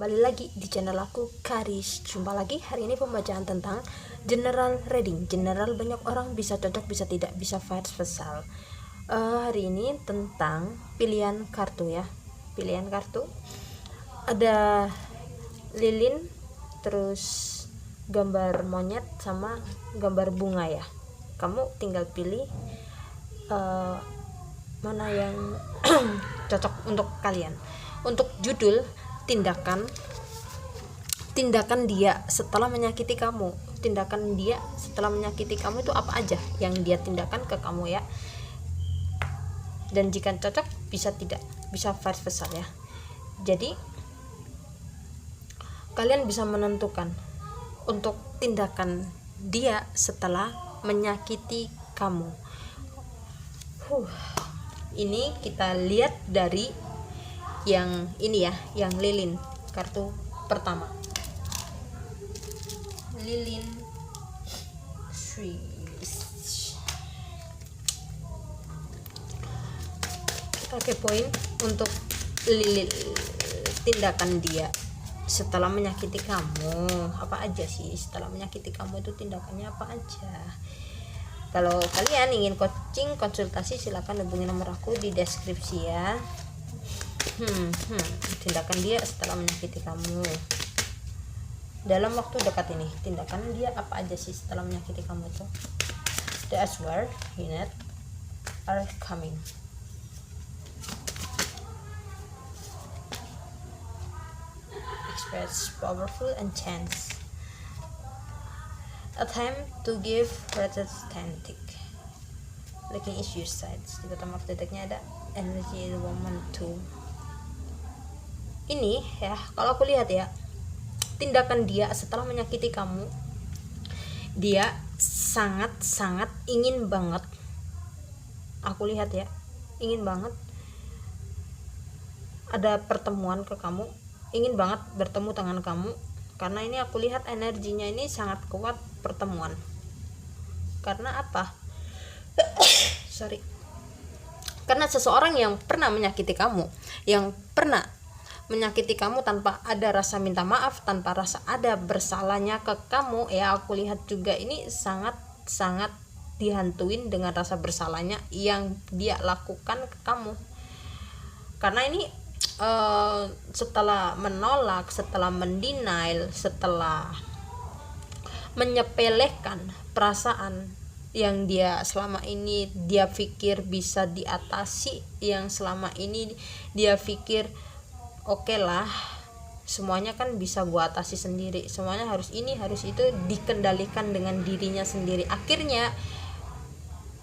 kembali lagi di channel aku Karis. Jumpa lagi, hari ini pembacaan tentang general reading. General banyak orang bisa cocok, bisa tidak, bisa vice versa. Hari ini tentang pilihan kartu ya. Pilihan kartu ada lilin, terus gambar monyet sama gambar bunga ya. Kamu tinggal pilih mana yang cocok untuk kalian. Untuk judul tindakan dia setelah menyakiti kamu. Tindakan dia setelah menyakiti kamu itu apa aja yang dia tindakan ke kamu ya. Dan jika cocok bisa tidak, bisa vice versa ya. Jadi kalian bisa menentukan untuk tindakan dia setelah menyakiti kamu. Ini kita lihat dari yang ini ya, yang lilin, kartu pertama. Lilin kita kepoin untuk lilin tindakan dia setelah menyakiti kamu. Apa aja sih setelah menyakiti kamu itu tindakannya apa aja? Kalau kalian ingin coaching konsultasi silakan hubungi nomor aku di deskripsi ya. Tindakan dia setelah menyakiti kamu dalam waktu dekat ini, tindakan dia apa aja sih setelah menyakiti kamu itu? The Aswar unit are coming. Express powerful and chance. Attempt to give representative. Looking issue sides. Di bottom of the decknya ada energy woman 2. Ini ya, kalau aku lihat ya, tindakan dia setelah menyakiti kamu, dia sangat ingin banget, aku lihat ya, ingin banget ada pertemuan ke kamu, ingin banget bertemu dengan kamu. Karena ini aku lihat energinya ini sangat kuat pertemuan. Karena apa? Karena seseorang yang pernah menyakiti kamu, yang pernah menyakiti kamu tanpa ada rasa minta maaf, tanpa rasa ada bersalahnya ke kamu ya, aku lihat juga ini sangat dihantuin dengan rasa bersalahnya yang dia lakukan ke kamu. Karena ini setelah menolak, setelah mendenial, setelah menyepelekan perasaan yang dia selama ini dia pikir bisa diatasi, yang selama ini dia pikir oke lah, semuanya kan bisa gua atasi sendiri, semuanya harus ini harus itu, dikendalikan dengan dirinya sendiri. Akhirnya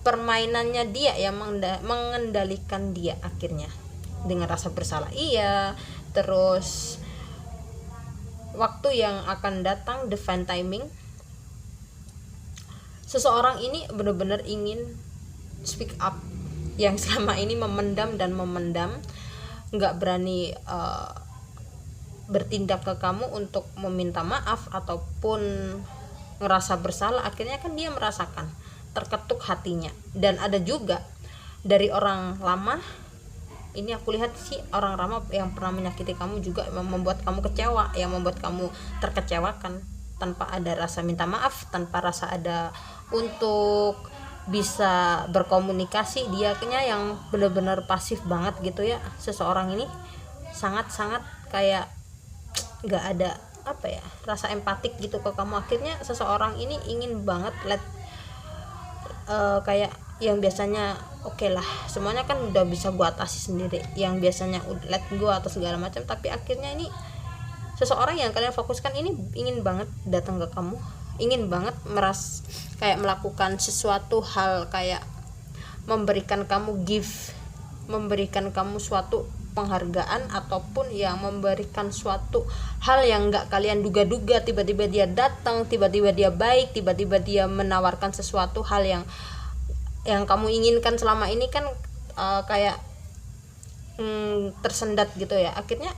permainannya dia yang mengendalikan dia akhirnya dengan rasa bersalah. Iya, terus waktu yang akan datang, divine timing. Seseorang ini benar-benar ingin speak up, yang selama ini memendam, nggak berani bertindak ke kamu untuk meminta maaf ataupun ngerasa bersalah. Akhirnya kan dia merasakan terketuk hatinya. Dan ada juga dari orang lama, ini aku lihat sih orang lama yang pernah menyakiti kamu juga membuat kamu kecewa, yang membuat kamu terkecewakan tanpa ada rasa minta maaf, tanpa rasa ada untuk bisa berkomunikasi. Dia kayaknya yang benar-benar pasif banget gitu ya. Seseorang ini sangat kayak nggak ada apa ya, rasa empatik gitu ke kamu. Akhirnya seseorang ini ingin banget kayak yang biasanya oke lah, semuanya kan udah bisa gua atasi sendiri, yang biasanya let go atau segala macam, tapi akhirnya ini seseorang yang kalian fokuskan ini ingin banget datang ke kamu, ingin banget kayak melakukan sesuatu hal, kayak memberikan kamu gift, memberikan kamu suatu penghargaan, ataupun yang memberikan suatu hal yang nggak kalian duga-duga. Tiba-tiba dia datang, tiba-tiba dia baik, tiba-tiba dia menawarkan sesuatu hal yang kamu inginkan selama ini kan kayak tersendat gitu ya. Akhirnya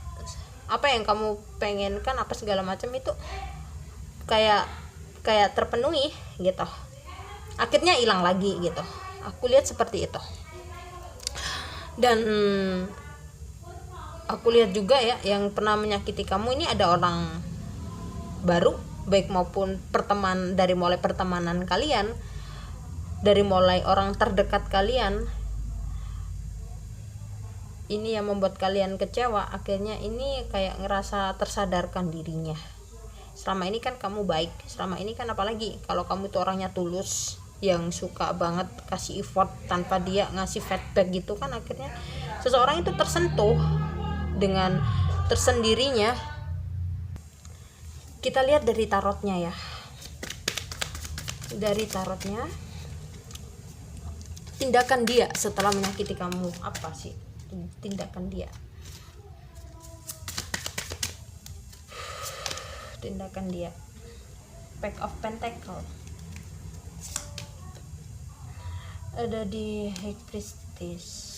apa yang kamu pengenkan, apa segala macam itu kayak terpenuhi gitu, akhirnya hilang lagi gitu. Aku lihat seperti itu. Dan aku lihat juga ya, yang pernah menyakiti kamu ini ada orang baru, baik maupun dari mulai pertemanan kalian, dari mulai orang terdekat kalian. Ini yang membuat kalian kecewa. Akhirnya ini kayak ngerasa tersadarkan dirinya. Selama ini kan kamu baik, selama ini kan, apalagi kalau kamu itu orangnya tulus, yang suka banget kasih effort tanpa dia ngasih feedback gitu kan, akhirnya seseorang itu tersentuh dengan tersendirinya. Kita lihat dari tarotnya ya. Dari tarotnya, tindakan dia setelah menyakiti kamu apa sih? Tindakan dia, Pack of Pentacle ada di High Priestess,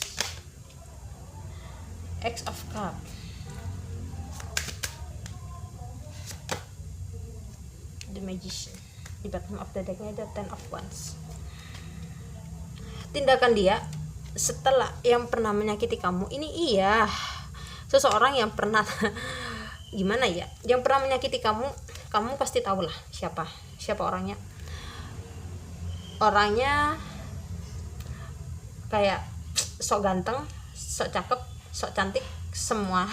X of Cup, The Magician. Di bottom of the decknya ada Ten of Wands. Tindakan dia setelah yang pernah menyakiti kamu ini, iya, seseorang yang pernah gimana ya, yang pernah menyakiti kamu pasti tahu lah siapa orangnya kayak sok ganteng, sok cakep, sok cantik, semua.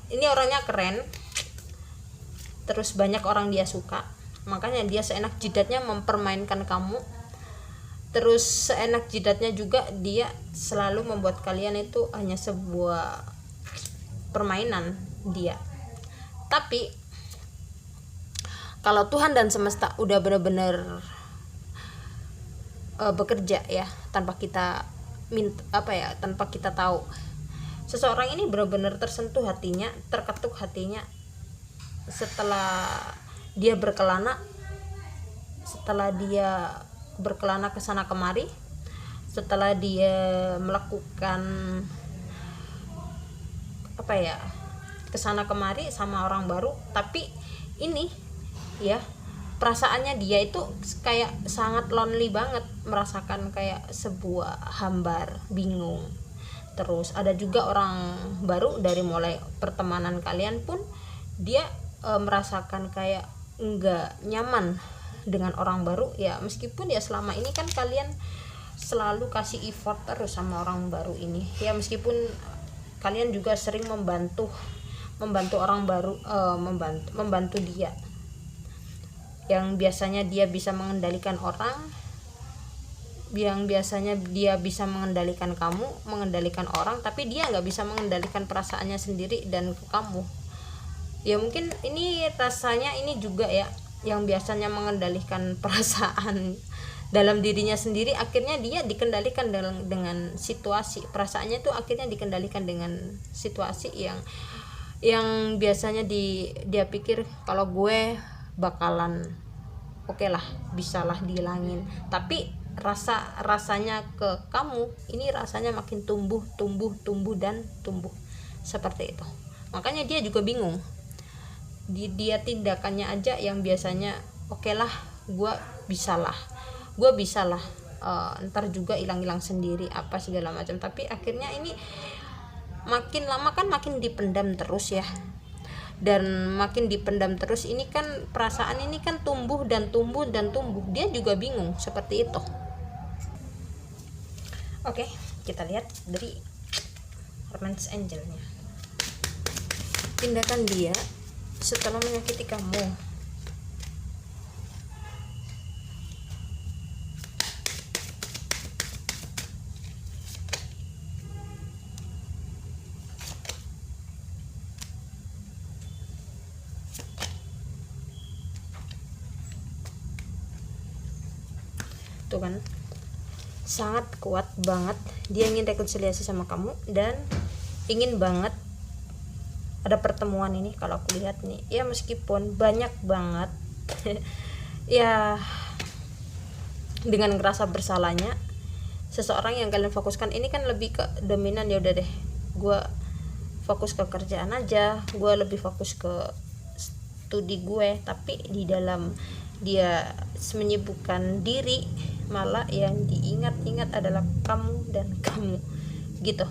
Ini orangnya keren, terus banyak orang dia suka, makanya dia seenak jidatnya mempermainkan kamu. Terus seenak jidatnya juga dia selalu membuat kalian itu hanya sebuah permainan dia. Tapi kalau Tuhan dan semesta udah benar-benar bekerja ya, tanpa kita tanpa kita tahu, seseorang ini benar-benar tersentuh hatinya, terketuk hatinya setelah dia berkelana ke sana kemari, setelah dia melakukan ke sana kemari sama orang baru. Tapi ini ya, perasaannya dia itu kayak sangat lonely banget, merasakan kayak sebuah hambar, bingung. Terus ada juga orang baru, dari mulai pertemanan kalian pun dia merasakan kayak enggak nyaman dengan orang baru ya, meskipun ya selama ini kan kalian selalu kasih effort terus sama orang baru ini ya, meskipun kalian juga sering membantu orang baru, membantu dia yang biasanya dia bisa mengendalikan orang, yang biasanya dia bisa mengendalikan kamu, mengendalikan orang, tapi dia nggak bisa mengendalikan perasaannya sendiri dan ke kamu ya. Mungkin ini rasanya ini juga ya, yang biasanya mengendalikan perasaan dalam dirinya sendiri, akhirnya dia dikendalikan dengan situasi. Perasaannya itu akhirnya dikendalikan dengan situasi yang biasanya dia pikir kalau gue bakalan oke lah, bisalah dihilangin, tapi rasanya ke kamu ini rasanya makin tumbuh seperti itu. Makanya dia juga bingung. Dia tindakannya aja yang biasanya oke lah, gue bisalah ntar juga hilang sendiri apa segala macam, tapi akhirnya ini makin lama kan makin dipendam terus ya, dan makin dipendam terus ini kan perasaan ini kan tumbuh, dia juga bingung seperti itu. Oke, kita lihat dari Romance Angelnya. Tindakan dia setelah menyakiti kamu. Tuh kan, sangat kuat banget dia ingin rekonsiliasi sama kamu dan ingin banget ada pertemuan ini. Kalau aku lihat nih ya, meskipun banyak banget ya, dengan ngerasa bersalahnya seseorang yang kalian fokuskan ini kan lebih ke dominan. Ya udah deh, gue fokus ke kerjaan aja, gue lebih fokus ke studi gue, tapi di dalam dia menyibukkan diri, malah yang diingat-ingat adalah kamu dan kamu gitu.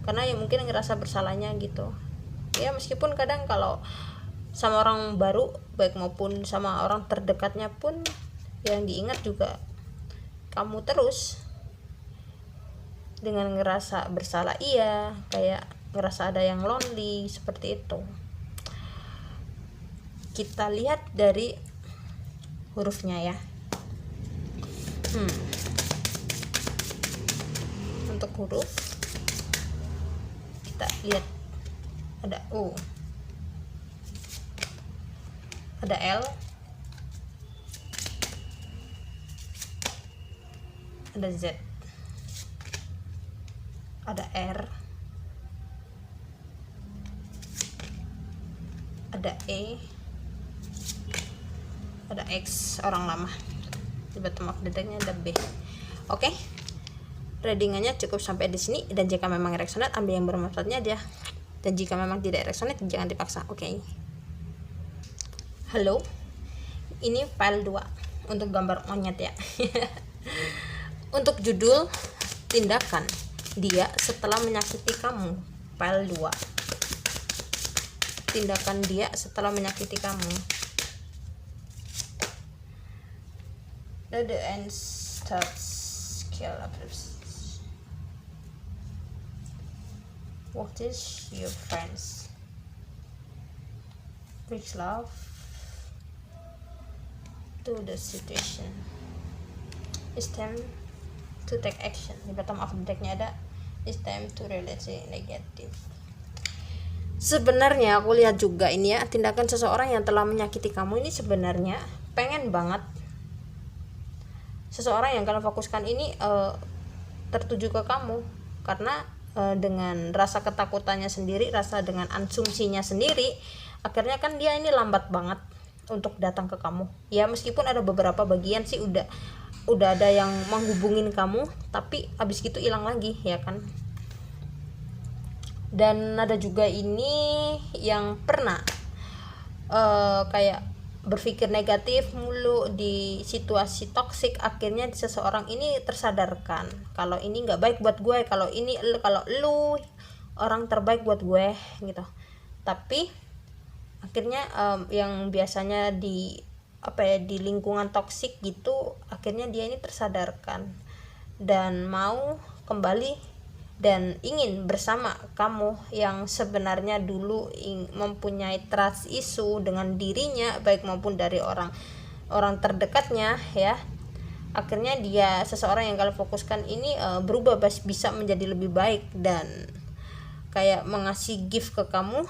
karena ya mungkin ngerasa bersalahnya gitu ya. Meskipun kadang kalau sama orang baru baik maupun sama orang terdekatnya pun yang diingat juga kamu terus, dengan ngerasa bersalah, iya, kayak ngerasa ada yang lonely seperti itu. Kita lihat dari hurufnya ya. Untuk huruf kita lihat ada U, ada L, ada Z, ada R, ada E, ada X orang lama. Di bottom of the decknya ada B. Oke, readingannya cukup sampai di sini, dan jika memang resonate ambil yang bermanfaatnya aja, dan jika memang tidak resonate jangan dipaksa. Oke. Halo, ini file 2 untuk gambar monyet ya. Untuk judul tindakan dia setelah menyakiti kamu, file 2. Tindakan dia setelah menyakiti kamu. The end starts kill others. What is your friends? Brings love to the situation. It's time to take action. Di bottom of the decknya ada it's time to relate negative. Sebenarnya aku lihat juga ini ya, tindakan seseorang yang telah menyakiti kamu ini sebenarnya pengen banget seseorang yang kalian fokuskan ini tertuju ke kamu, karena dengan rasa ketakutannya sendiri, rasa dengan asumsinya sendiri, akhirnya kan dia ini lambat banget untuk datang ke kamu ya. Meskipun ada beberapa bagian sih udah ada yang menghubungin kamu, tapi habis gitu hilang lagi ya kan. Dan ada juga ini yang pernah kayak berpikir negatif mulu di situasi toksik, akhirnya seseorang ini tersadarkan kalau ini nggak baik buat gue, kalau lu orang terbaik buat gue gitu. Tapi akhirnya yang biasanya di lingkungan toksik gitu, akhirnya dia ini tersadarkan dan mau kembali dan ingin bersama kamu yang sebenarnya dulu mempunyai trust issue dengan dirinya baik maupun dari orang terdekatnya ya. Akhirnya dia, seseorang yang kalian fokuskan ini berubah, bisa menjadi lebih baik dan kayak mengasih gift ke kamu.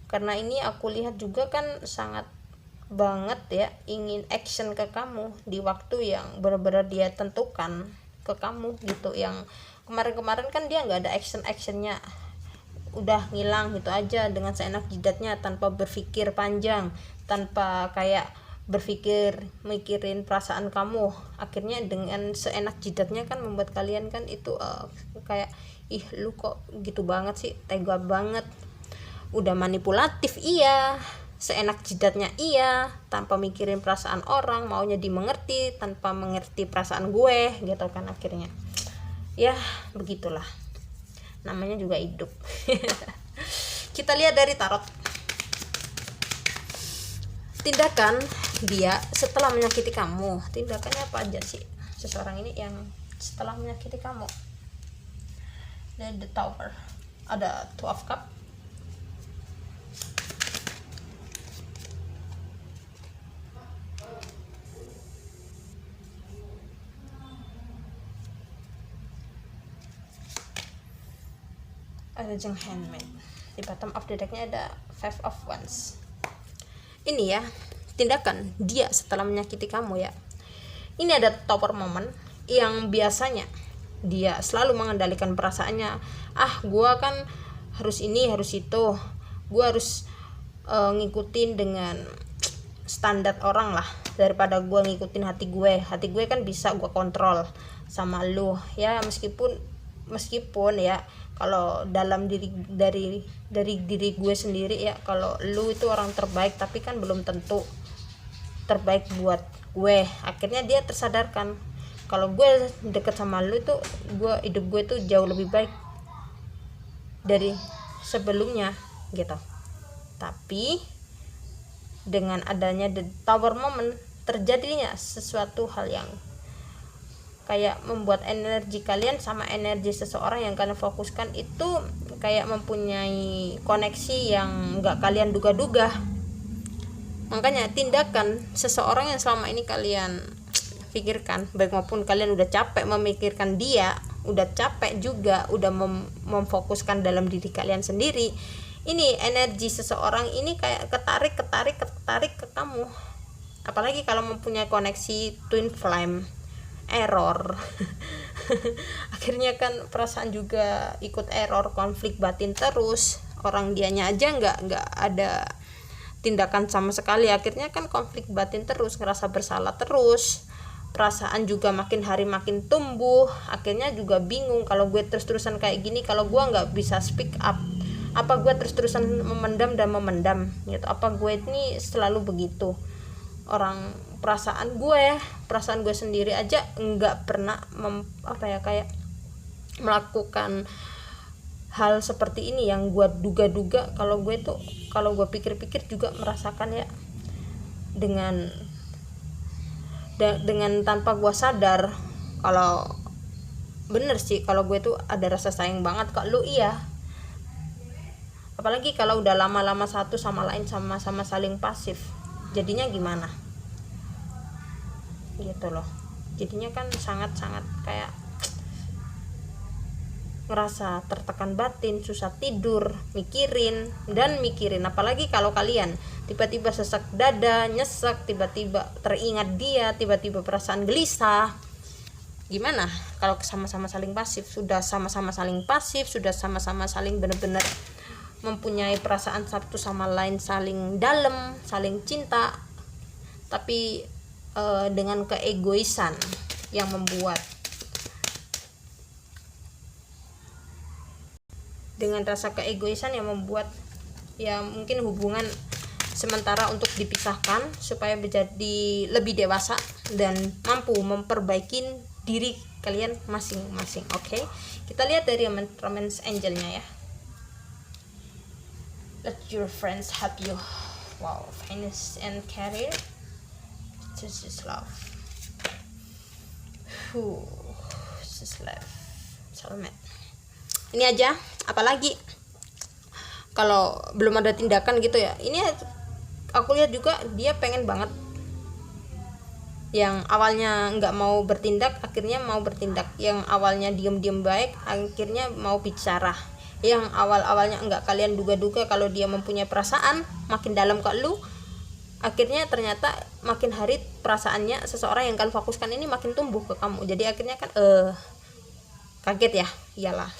Karena ini aku lihat juga kan sangat banget ya ingin action ke kamu di waktu yang benar-benar dia tentukan ke kamu gitu. Yang kemarin kan dia nggak ada actionnya, udah ngilang gitu aja dengan seenak jidatnya, tanpa berpikir panjang, tanpa kayak mikirin perasaan kamu. Akhirnya dengan seenak jidatnya kan membuat kalian kan itu kayak ih lu kok gitu banget sih, tega banget, udah manipulatif iya, seenak jidatnya iya, tanpa mikirin perasaan orang, maunya dimengerti tanpa mengerti perasaan gue gitu kan. Akhirnya ya begitulah, namanya juga hidup. Kita lihat dari tarot. Tindakan dia setelah menyakiti kamu, tindakannya apa aja sih seseorang ini yang setelah menyakiti kamu? The Tower, ada Two of Cup, ada Jeng Handmaid. Di bottom of the decknya ada Five of Wands. Ini ya tindakan dia setelah menyakiti kamu ya. Ini ada Tower Moment yang biasanya dia selalu mengendalikan perasaannya. Gua kan harus ini harus itu, gua harus ngikutin dengan standar orang lah, daripada gua ngikutin hati gue kan bisa gua kontrol sama lu ya. Meskipun ya kalau dalam diri gue sendiri ya, kalau lu itu orang terbaik, tapi kan belum tentu terbaik buat gue. Akhirnya dia tersadarkan kalau gue deket sama lu itu hidup gue tuh jauh lebih baik dari sebelumnya gitu. Tapi dengan adanya the tower moment, terjadinya sesuatu hal yang kayak membuat energi kalian sama energi seseorang yang kalian fokuskan itu kayak mempunyai koneksi yang nggak kalian duga-duga. Makanya tindakan seseorang yang selama ini kalian pikirkan, baik maupun kalian udah capek memikirkan dia, udah capek juga udah memfokuskan dalam diri kalian sendiri, ini energi seseorang ini kayak ketarik ke kamu. Apalagi kalau mempunyai koneksi twin flame, error akhirnya kan perasaan juga ikut error, konflik batin terus. Orang dianya aja nggak ada tindakan sama sekali, akhirnya kan konflik batin terus, ngerasa bersalah terus, perasaan juga makin hari makin tumbuh. Akhirnya juga bingung, kalau gue terus-terusan kayak gini, kalau gue nggak bisa speak up, apa gue terus-terusan memendam gitu, apa gue ini selalu begitu. Orang perasaan gue sendiri aja nggak pernah kayak melakukan hal seperti ini yang gue duga-duga. Kalau gue pikir-pikir juga merasakan ya, dengan tanpa gue sadar kalau bener sih kalau gue tuh ada rasa sayang banget ke lu. Iya, apalagi kalau udah lama-lama satu sama lain sama-sama saling pasif, jadinya gimana gitu loh. Jadinya kan sangat-sangat kayak ngerasa tertekan batin, susah tidur, mikirin. Apalagi kalau kalian tiba-tiba sesak dada, nyesek, tiba-tiba teringat dia, tiba-tiba perasaan gelisah. Gimana kalau sama-sama saling pasif? Sudah sama-sama saling pasif, sudah sama-sama saling benar-benar mempunyai perasaan satu sama lain, saling dalam, saling cinta, tapi dengan keegoisan yang membuat, dengan rasa keegoisan yang membuat ya mungkin hubungan sementara untuk dipisahkan supaya menjadi lebih dewasa dan mampu memperbaiki diri kalian masing-masing. Oke, kita lihat dari romance angelnya ya. Let your friends help you. Wow, finance and career. This is love. This is love. Soulmate. Ini aja, apalagi kalau belum ada tindakan gitu ya. Ini aku lihat juga dia pengen banget, yang awalnya nggak mau bertindak akhirnya mau bertindak, yang awalnya diem-diem baik akhirnya mau bicara, yang awalnya nggak kalian duga-duga kalau dia mempunyai perasaan makin dalam ke lu, akhirnya ternyata makin hari perasaannya seseorang yang kalian fokuskan ini makin tumbuh ke kamu. Jadi akhirnya kan kaget ya, iyalah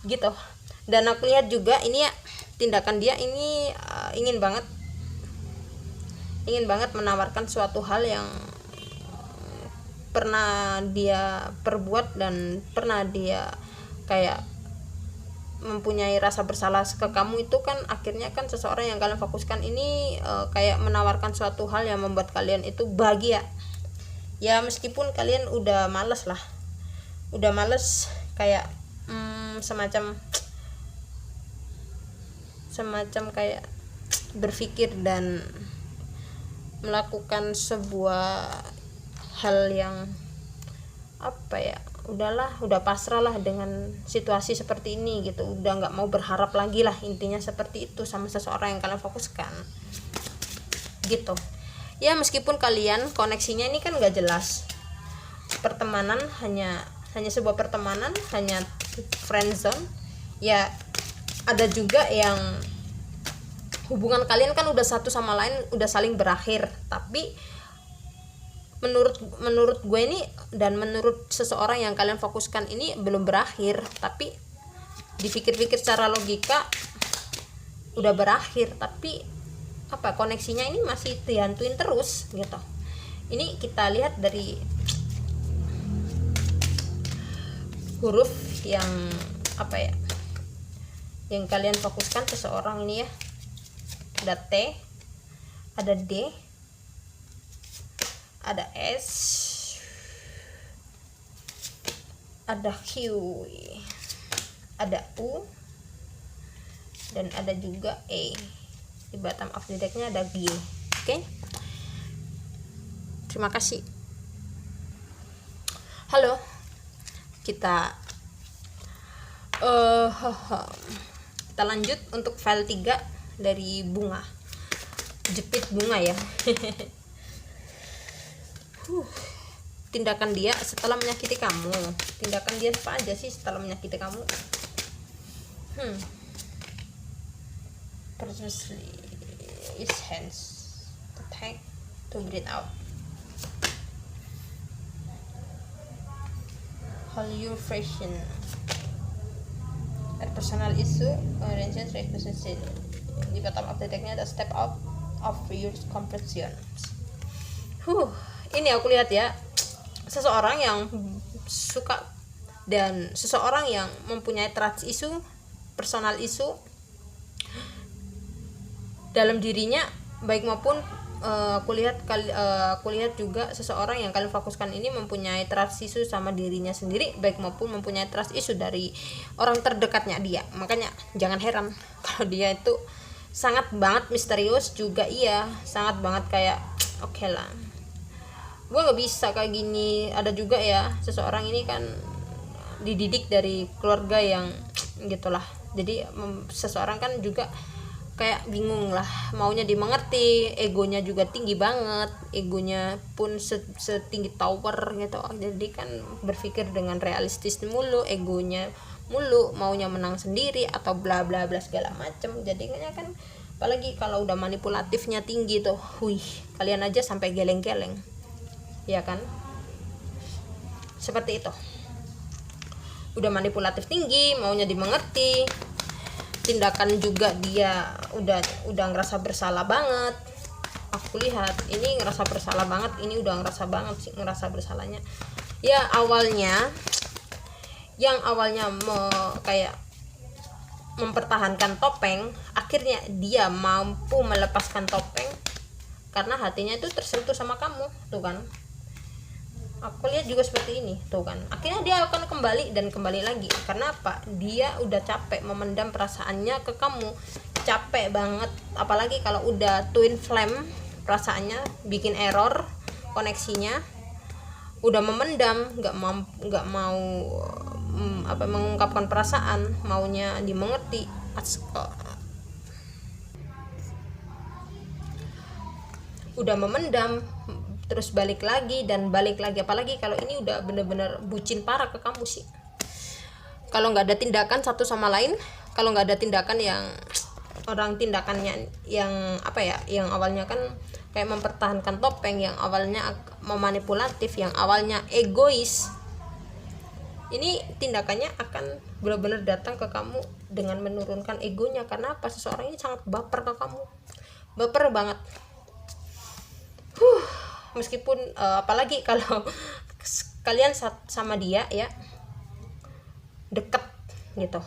gitu. Dan aku lihat juga ini ya, tindakan dia ini ingin banget menawarkan suatu hal yang pernah dia perbuat dan pernah dia kayak mempunyai rasa bersalah ke kamu. Itu kan akhirnya kan seseorang yang kalian fokuskan ini kayak menawarkan suatu hal yang membuat kalian itu bahagia ya, meskipun kalian udah males kayak semacam kayak berpikir dan melakukan sebuah hal yang udah pasrah lah dengan situasi seperti ini gitu, udah nggak mau berharap lagi lah, intinya seperti itu sama seseorang yang kalian fokuskan gitu ya. Meskipun kalian koneksinya ini kan nggak jelas, pertemanan hanya sebuah pertemanan, hanya friendzone ya. Ada juga yang hubungan kalian kan udah satu sama lain udah saling berakhir, tapi menurut gue ini dan menurut seseorang yang kalian fokuskan ini belum berakhir, tapi dipikir-pikir secara logika udah berakhir, tapi koneksinya ini masih dihantuin terus gitu. Ini kita lihat dari huruf yang yang kalian fokuskan seseorang ini ya. Ada T, ada D, ada S, ada Q, ada U, dan ada juga E. Di bottom of the decknya ada G. Oke, terima kasih. Halo, kita kita lanjut untuk file 3 dari bunga, jepit bunga ya. Tindakan dia setelah menyakiti kamu. Tindakan dia apa aja sih setelah menyakiti kamu? Purposely use hands to take, to breathe out. Hold your freshen. A personal issue, arrangements, relationship. Di bottom of the decknya ada step out of your comfort zone. Ini aku lihat ya, seseorang yang suka dan seseorang yang mempunyai trust issue, personal issue dalam dirinya, baik maupun aku lihat juga seseorang yang kalian fokuskan ini mempunyai trust issue sama dirinya sendiri, baik maupun mempunyai trust issue dari orang terdekatnya dia. Makanya jangan heran kalau dia itu sangat banget misterius juga, iya, sangat banget kayak oke lah, gue nggak bisa kayak gini. Ada juga ya, seseorang ini kan dididik dari keluarga yang gitulah, jadi seseorang kan juga kayak bingung lah, maunya dimengerti, egonya juga tinggi banget, egonya pun setinggi tower gitu. Jadi kan berpikir dengan realistis mulu, egonya mulu, maunya menang sendiri atau bla bla bla segala macem. Jadinya kan apalagi kalau udah manipulatifnya tinggi tuh, kalian aja sampai geleng-geleng, ya kan? Seperti itu, udah manipulatif tinggi, maunya dimengerti. Tindakan juga dia udah ngerasa bersalah banget. Aku lihat ini ngerasa bersalah banget, ini udah ngerasa banget sih ngerasa bersalahnya ya. Yang awalnya kayak mempertahankan topeng, akhirnya dia mampu melepaskan topeng karena hatinya itu tersentuh sama kamu tuh kan. Aku lihat juga seperti ini tuh kan, akhirnya dia akan kembali dan kembali lagi. Karena apa? Dia udah capek memendam perasaannya ke kamu, capek banget. Apalagi kalau udah twin flame perasaannya, bikin error koneksinya, udah memendam, nggak mau mengungkapkan perasaan, maunya dimengerti. Udah memendam, terus balik lagi dan balik lagi. Apalagi kalau ini udah bener-bener bucin parah ke kamu sih. Kalau nggak ada tindakan satu sama lain, kalau nggak ada tindakan yang orang tindakannya yang apa ya, yang awalnya kan kayak mempertahankan topeng, yang awalnya memanipulatif, yang awalnya egois, ini tindakannya akan benar-benar datang ke kamu dengan menurunkan egonya. Karena apa? Seseorang ini sangat baper ke kamu, baper banget. Meskipun apalagi kalau kalian sama dia ya deket gitu,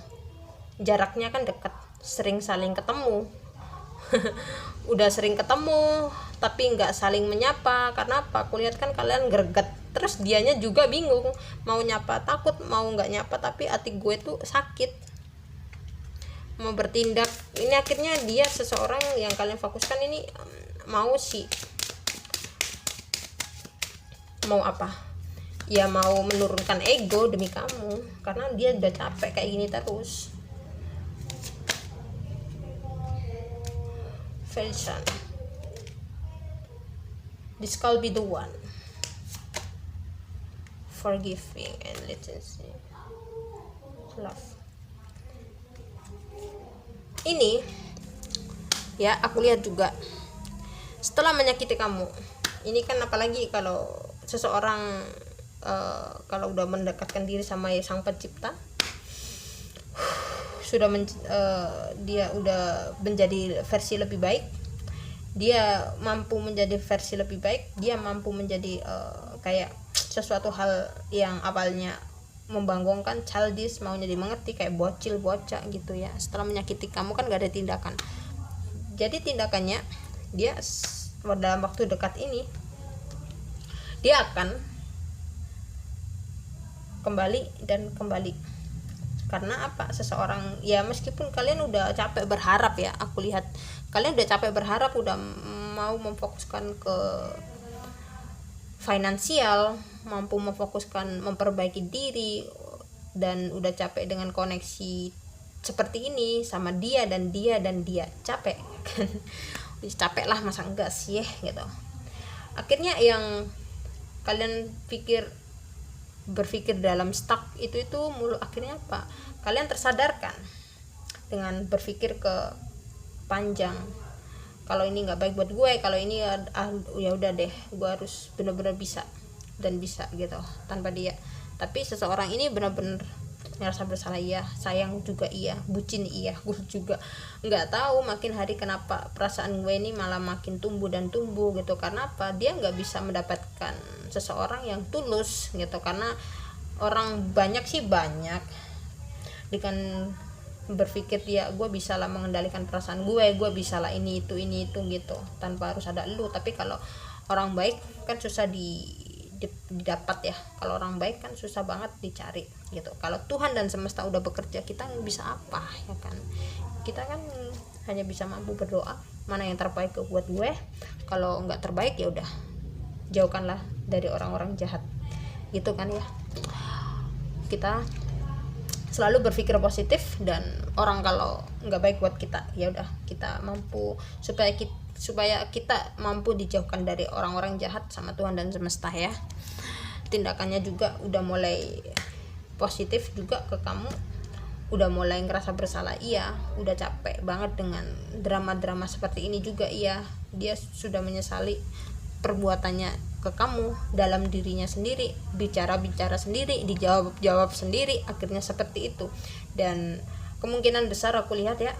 jaraknya kan deket, sering saling ketemu. Udah sering ketemu tapi nggak saling menyapa. Karena apa? Aku lihat kan kalian greget, terus dianya juga bingung mau nyapa, takut mau nggak nyapa, tapi hati gue tuh sakit mau bertindak. Ini akhirnya dia, seseorang yang kalian fokuskan ini mau sih, mau apa ya, mau menurunkan ego demi kamu. Karena dia udah capek kayak gini terus. Version, this could be the one, forgiving and letting love. Ini ya, aku lihat juga setelah menyakiti kamu. Ini kan apalagi kalau seseorang kalau udah mendekatkan diri sama sang pencipta, sudah dia udah menjadi versi lebih baik, dia mampu menjadi versi lebih baik, dia mampu menjadi kayak sesuatu hal yang awalnya membangunkan, childish, maunya dimengerti, kayak bocil bocah gitu ya. Setelah menyakiti kamu kan gak ada tindakan, jadi tindakannya dia dalam waktu dekat ini dia akan kembali dan kembali. Karena apa, seseorang ya meskipun kalian udah capek berharap ya, aku lihat kalian udah capek berharap, udah mau memfokuskan ke finansial, mampu memfokuskan memperbaiki diri, dan udah capek dengan koneksi seperti ini sama dia dan dia dan dia, capek kan. Capek lah, masa enggak sih gitu. Akhirnya yang kalian berpikir dalam stuck itu mulu, akhirnya apa, kalian tersadarkan dengan berpikir ke panjang, kalau ini nggak baik buat gue, kalau ini ya udah deh, gue harus benar-benar bisa dan bisa gitu tanpa dia. Tapi seseorang ini benar-benar ngerasa bersalah, iya, sayang juga iya, bucin iya, gue juga nggak tahu makin hari kenapa perasaan gue ini malah makin tumbuh dan tumbuh gitu. Karena apa, dia nggak bisa mendapatkan seseorang yang tulus gitu. Karena orang banyak dengan berpikir dia, gue bisa lah mengendalikan perasaan gue bisa lah ini itu gitu, tanpa harus ada lu. Tapi kalau orang baik kan susah didapat ya, kalau orang baik kan susah banget dicari gitu. Kalau Tuhan dan semesta udah bekerja, kita bisa apa ya kan, kita kan hanya bisa mampu berdoa mana yang terbaik buat gue. Kalau nggak terbaik ya udah, jauhkanlah dari orang-orang jahat gitu kan ya. Kita selalu berpikir positif, dan orang kalau nggak baik buat kita ya udah, kita mampu supaya kita mampu dijauhkan dari orang-orang jahat sama Tuhan dan semesta ya. Tindakannya juga udah mulai positif juga ke kamu, udah mulai ngerasa bersalah, iya, udah capek banget dengan drama-drama seperti ini juga, iya, dia sudah menyesali perbuatannya ke kamu dalam dirinya sendiri, bicara sendiri, dijawab sendiri, akhirnya seperti itu. Dan kemungkinan besar aku lihat ya,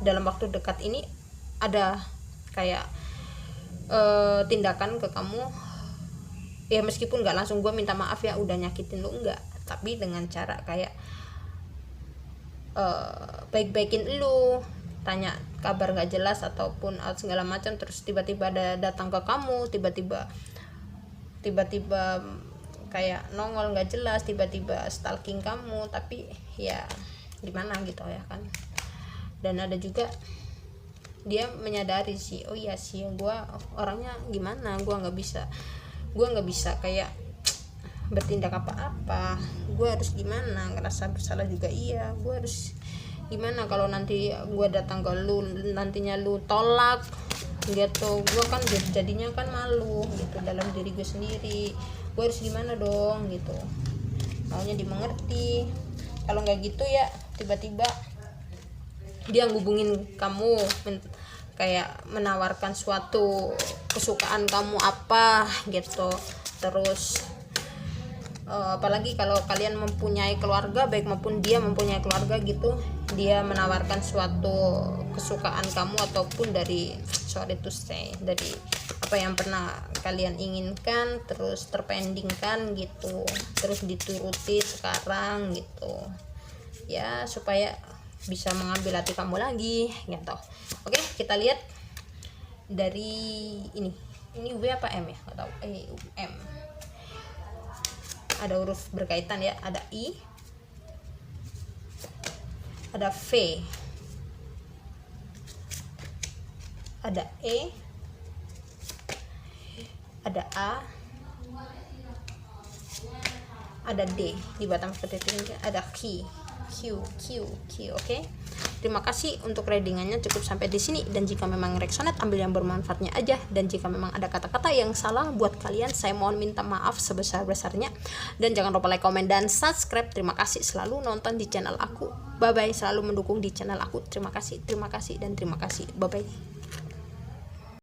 dalam waktu dekat ini ada kayak tindakan ke kamu ya, meskipun nggak langsung gue minta maaf ya udah nyakitin lu, enggak, tapi dengan cara kayak baik-baikin lu, tanya kabar nggak jelas ataupun segala macam, terus tiba-tiba datang ke kamu, tiba-tiba kayak nongol nggak jelas, tiba-tiba stalking kamu, tapi ya gimana gitu ya kan. Dan ada juga dia menyadari sih, oh iya sih gue orangnya gimana, gue nggak bisa kayak bertindak apa-apa, gue harus gimana, ngerasa bersalah juga, iya gue harus gimana kalau nanti gue datang ke lu, nantinya lu tolak gitu, gue kan jadinya kan malu gitu dalam diri gue sendiri, gue harus gimana dong gitu, maunya dimengerti. Kalau nggak gitu ya tiba-tiba dia ngubungin kamu, kayak menawarkan suatu kesukaan kamu apa gitu. Terus apalagi kalau kalian mempunyai keluarga, baik maupun dia mempunyai keluarga gitu, dia menawarkan suatu kesukaan kamu ataupun dari dari apa yang pernah kalian inginkan, terus terpendingkan gitu, terus dituruti sekarang gitu ya, supaya bisa mengambil hati kamu lagi gitu. Oke, kita lihat dari ini W apa M ya, nggak tahu, M, ada huruf berkaitan ya, ada I, ada V, ada E, ada A, ada D, di batang seperti ini ada Q. Oke. Terima kasih untuk readingannya, cukup sampai di sini. Dan jika memang resonate, ambil yang bermanfaatnya aja. Dan jika memang ada kata-kata yang salah buat kalian, saya mohon minta maaf sebesar-besarnya. Dan jangan lupa like, komen, dan subscribe. Terima kasih selalu nonton di channel aku. Bye bye, selalu mendukung di channel aku. Terima kasih, dan terima kasih. Bye bye.